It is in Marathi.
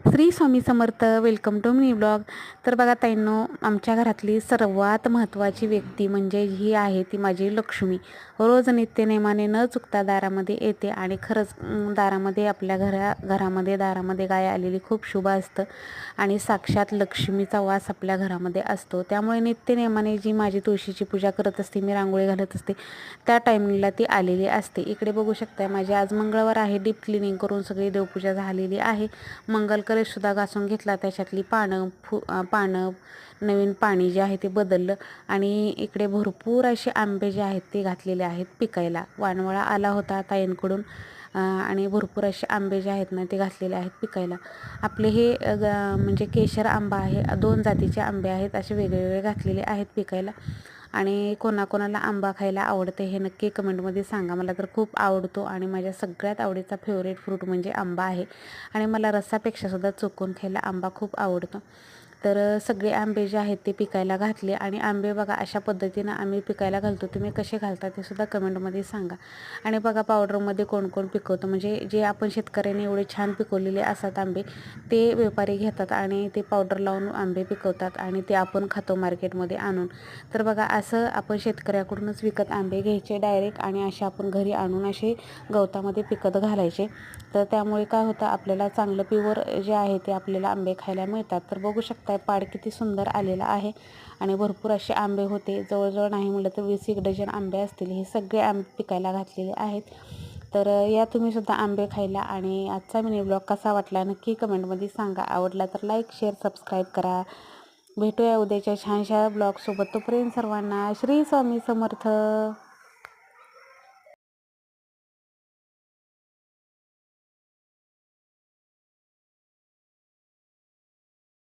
Shri Swami Samarth. Welcome to mini blog. तर बघा ताईंनो, आमच्या घरातली सर्वात महत्त्वाची व्यक्ती म्हणजे ही आहे ती माझी लक्ष्मी. रोज नित्यनेमाने न चुकता दारामध्ये येते आणि खरंच दारामध्ये आपल्या घरामध्ये दारामध्ये गाय आलेली खूप शुभ असतं आणि साक्षात लक्ष्मीचा वास आपल्या घरामध्ये असतो. त्यामुळे नित्यनेमाने जी माझी तुळशीची पूजा करत असते, मी रांगोळी घालत असते, त्या टायमिंगला ती आलेली असते. इकडे बघू शकताय, माझी आज मंगळवार आहे. डीप क्लिनिंग करून सगळी देवपूजा झालेली आहे. मंगल कलशसुद्धा घासून घेतला, त्याच्यातली पानं नवीन पाणी जे आहे ते बदललं आणि इकडे भरपूर असे आंबे जे आहेत ते घातलेले आहेत पिकायला. वानवळा आला होता ताईंकडून आणि भरपूर असे आंबे जे आहेत ना ते घातलेले आहेत पिकायला. आपले हे म्हणजे केशर आंबा आहे, 2 जातीचे आंबे आहेत, असे वेगवेगळे घातलेले आहेत पिकायला. आणि कोणाकोणाला आंबा खायला आवडते हे नक्की कमेंटमध्ये सांगा. मला तर खूप आवडतो आणि माझ्या सगळ्यात आवडीचा फेवरेट फ्रूट म्हणजे आंबा आहे आणि मला रसापेक्षासुद्धा चोखून खायला आंबा खूप आवडतो. तर सगळे आंबे जे आहेत ते पिकायला घातले आणि आंबे बघा अशा पद्धतीनं आम्ही पिकायला घालतो. तुम्ही कसे घालता ते सुद्धा कमेंटमध्ये सांगा. आणि बघा पावडरमध्ये कोण कोण पिकवतं, म्हणजे जे आपण शेतकऱ्यांनी एवढे छान पिकवलेले असतात आंबे, ते व्यापारी घेतात आणि ते पावडर लावून आंबे पिकवतात आणि ते आपण खातो मार्केटमध्ये आणून. तर बघा असं आपण शेतकऱ्याकडूनच विकत आंबे घ्यायचे डायरेक्ट आणि असे आपण घरी आणून असे गवतामध्ये पिकत घालायचे. तर त्यामुळे काय होतं, आपल्याला चांगलं प्युअर जे आहे ते आपल्याला आंबे खायला मिळतात. तर बघू शकताय पाड किती सुंदर आलेला आहे आणि भरपूर असे आंबे होते. जवळजवळ नाही म्हटलं तर 20-1 डझन आंबे असतील. हे सगळे आंबे पिकायला घातलेले आहेत. तर या तुम्ही सुद्धा आंबे खायला. आणि आजचा मिनी ब्लॉग कसा वाटला नक्की कमेंटमध्ये सांगा. आवडला तर लाईक, शेअर, सबस्क्राईब करा. भेटूया उद्याच्या छानशा ब्लॉगसोबत. तोपर्यंत सर्वांना श्री स्वामी समर्थ.